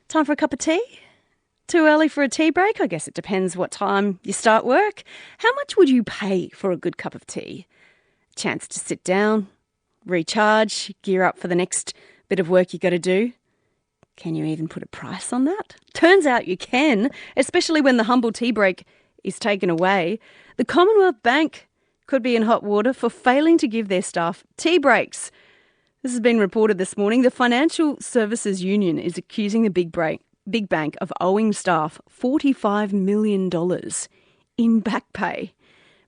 Time for a cup of tea? Too early for a tea break? I guess it depends what time you start work. How much would you pay for a good cup of tea? Chance to sit down, recharge, gear up for the next bit of work you got to do. Can you even put a price on that? Turns out you can, especially when the humble tea break is taken away. The Commonwealth Bank could be in hot water for failing to give their staff tea breaks. This has been reported this morning. The Financial Services Union is accusing the big bank of owing staff $45 million in back pay.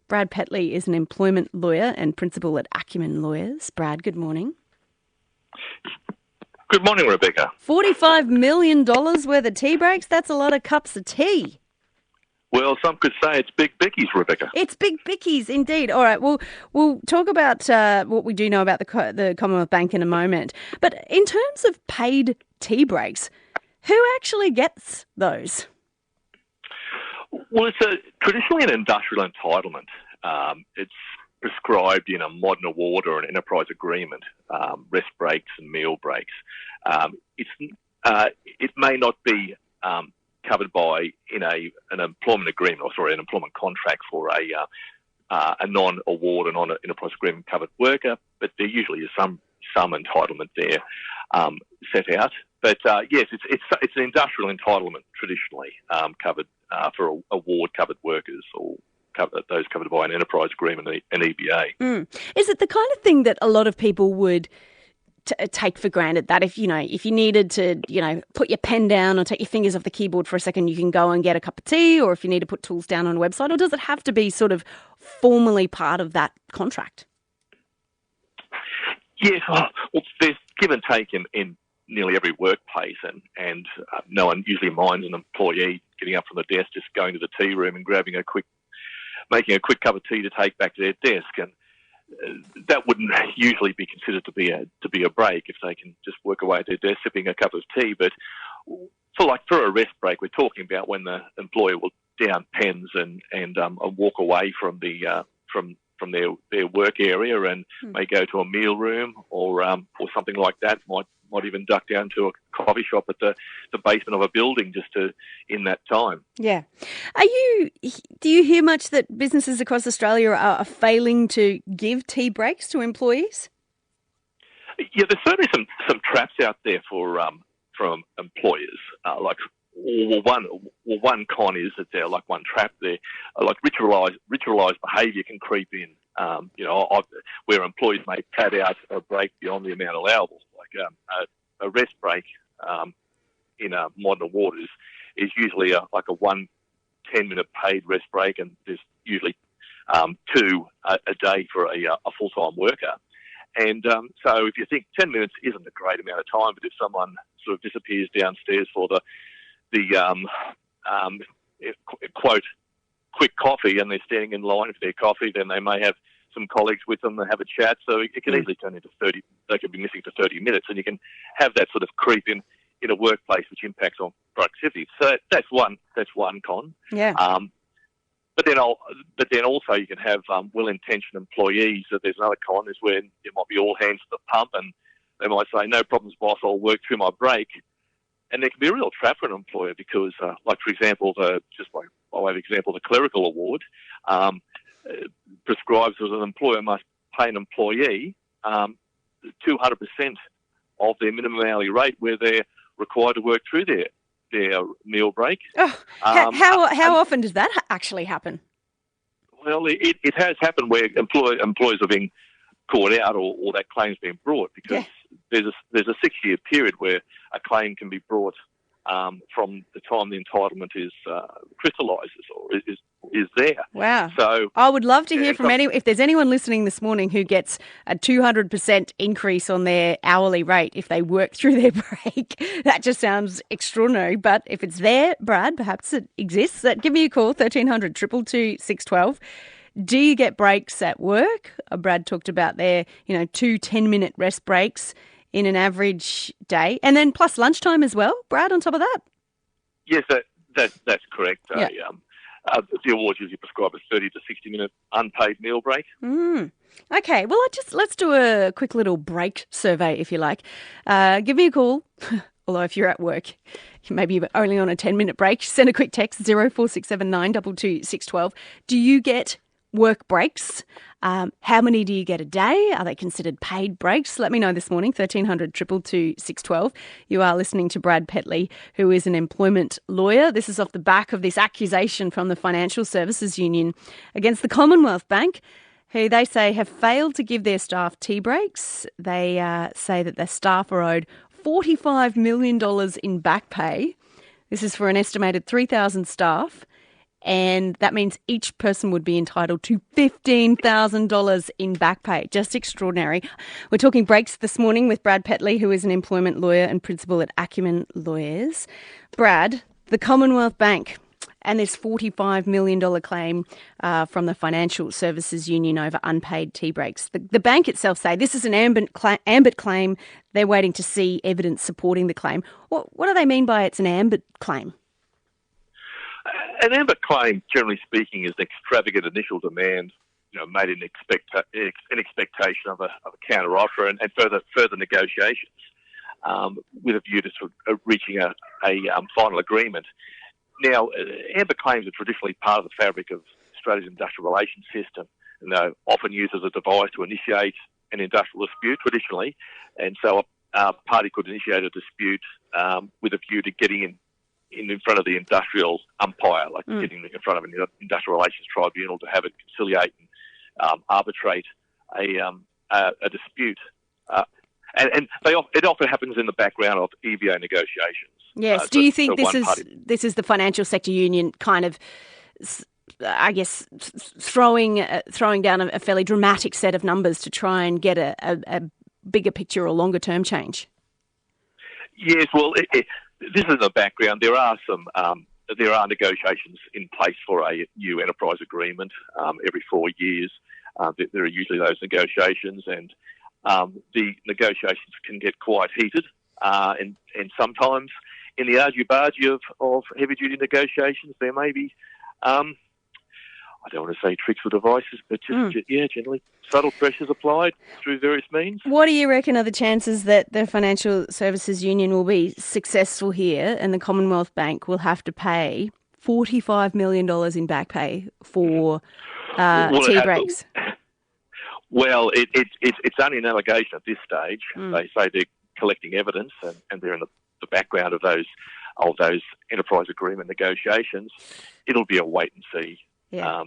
Brad Petley is an employment lawyer and principal at Acumen Lawyers. Brad, good morning. Good morning, Rebecca. $45 million worth of tea breaks? That's a lot of cups of tea. Well, some could say it's Big Bickies, Rebecca. It's Big Bickies, indeed. All right, we'll talk about what we do know about the Commonwealth Bank in a moment. But in terms of paid tea breaks, who actually gets those? Well, it's traditionally an industrial entitlement. It's prescribed in a modern award or an enterprise agreement, rest breaks and meal breaks. It may not be covered by an employment agreement, an employment contract for a non-award and non-enterprise agreement covered worker, but there usually is some entitlement there set out. But yes, it's an industrial entitlement traditionally covered for award covered workers or those covered by an enterprise agreement, an EBA. Is it the kind of thing that a lot of people would take for granted, that if you needed to, put your pen down or take your fingers off the keyboard for a second, you can go and get a cup of tea, or if you need to put tools down on a website, or does it have to be sort of formally part of that contract? Yes, well, there's give and take in nearly every workplace, and no one usually minds an employee getting up from the desk, just going to the tea room and making a quick cup of tea to take back to their desk, and that wouldn't usually be considered to be a break if they can just work away at their desk sipping a cup of tea. But for a rest break, we're talking about when the employer will down pens and walk away from their work area and may go to a meal room or something like that. Might even duck down to a coffee shop at the basement of a building just in that time. Yeah. Do you hear much that businesses across Australia are failing to give tea breaks to employees? Yeah, there's certainly some traps out there from employers. One con is that there, like one trap there, like ritualised behaviour can creep in. Where employees may pad out a break beyond the amount allowable. A rest break in a modern award is usually a 10-minute paid rest break, and there's usually two a day for a full-time worker. And so if you think 10 minutes isn't a great amount of time, but if someone sort of disappears downstairs for the quote quick coffee and they're standing in line for their coffee, then they may have some colleagues with them that have a chat, so it can easily turn into 30. They could be missing for 30 minutes, and you can have that sort of creep in a workplace, which impacts on productivity. So that's one con. Yeah. But then also you can have well-intentioned employees. That there's another con is where it might be all hands to the pump, and they might say, "No problems, boss. I'll work through my break." And there can be a real trap for an employer because, for example, the clerical award prescribes that an employer must pay an employee 200% of their minimum hourly rate where they're required to work through their meal break. Oh, how often does that actually happen? Well, it has happened where employers are being caught out or that claim's been brought because there's a 6-year period where a claim can be brought from the time the entitlement is crystallises or is there. Wow. So I would love to hear from if there's anyone listening this morning who gets a 200% increase on their hourly rate if they work through their break. That just sounds extraordinary. But if it's there, Brad, perhaps it exists. Give me a call, 1300 222 612. Do you get breaks at work? Brad talked about their, 2 10-minute rest breaks in an average day, and then plus lunchtime as well, Brad, on top of that? Yes, that's correct. Yeah. The awards usually prescribe a 30 to 60-minute unpaid meal break. Okay, well, let's do a quick little break survey, if you like. Give me a call Although if you're at work, maybe you're only on a 10-minute break, send a quick text 0467 222 612. Do you get work breaks? How many do you get a day? Are they considered paid breaks? Let me know this morning, 1300 222 612. You are listening to Brad Petley, who is an employment lawyer. This is off the back of this accusation from the Financial Services Union against the Commonwealth Bank, who they say have failed to give their staff tea breaks. They say that their staff are owed $45 million in back pay. This is for an estimated 3,000 staff. And that means each person would be entitled to $15,000 in back pay. Just extraordinary. We're talking breaks this morning with Brad Petley, who is an employment lawyer and principal at Acumen Lawyers. Brad, the Commonwealth Bank and this $45 million claim from the Financial Services Union over unpaid tea breaks. The bank itself say this is an ambit claim. They're waiting to see evidence supporting the claim. What do they mean by it's an ambit claim? An ambit claim, generally speaking, is an extravagant initial demand, made in expectation of a counter offer and further negotiations, with a view to sort of reaching a final agreement. Now, ambit claims are traditionally part of the fabric of Australia's industrial relations system, and they're often used as a device to initiate an industrial dispute traditionally, and so a party could initiate a dispute with a view to getting in front of the industrial umpire, like getting in front of an industrial relations tribunal to have it conciliate and arbitrate a dispute. And it often happens in the background of EVA negotiations. Yes. Do you think this is the Financial Sector Union kind of, I guess, throwing down a fairly dramatic set of numbers to try and get a bigger picture or longer term change? Yes. Well, this is the background. There are negotiations in place for a new enterprise agreement every 4 years. There are usually those negotiations, and the negotiations can get quite heated, and sometimes in the argy-bargy of heavy-duty negotiations, there may be, I don't want to say tricks or devices, but just, generally subtle pressures applied through various means. What do you reckon are the chances that the Financial Services Union will be successful here and the Commonwealth Bank will have to pay $45 million in back pay for tea breaks? Well, it's only an allegation at this stage. They say they're collecting evidence and they're in the background of those enterprise agreement negotiations. It'll be a wait and see. Yeah.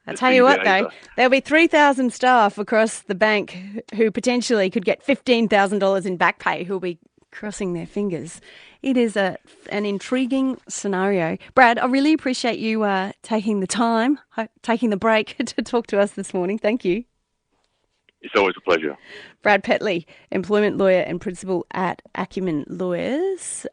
I'll tell you what, though, there'll be 3,000 staff across the bank who potentially could get $15,000 in back pay who'll be crossing their fingers. It is an intriguing scenario. Brad, I really appreciate you taking the time, taking the break to talk to us this morning. Thank you. It's always a pleasure. Brad Petley, employment lawyer and principal at Acumen Lawyers.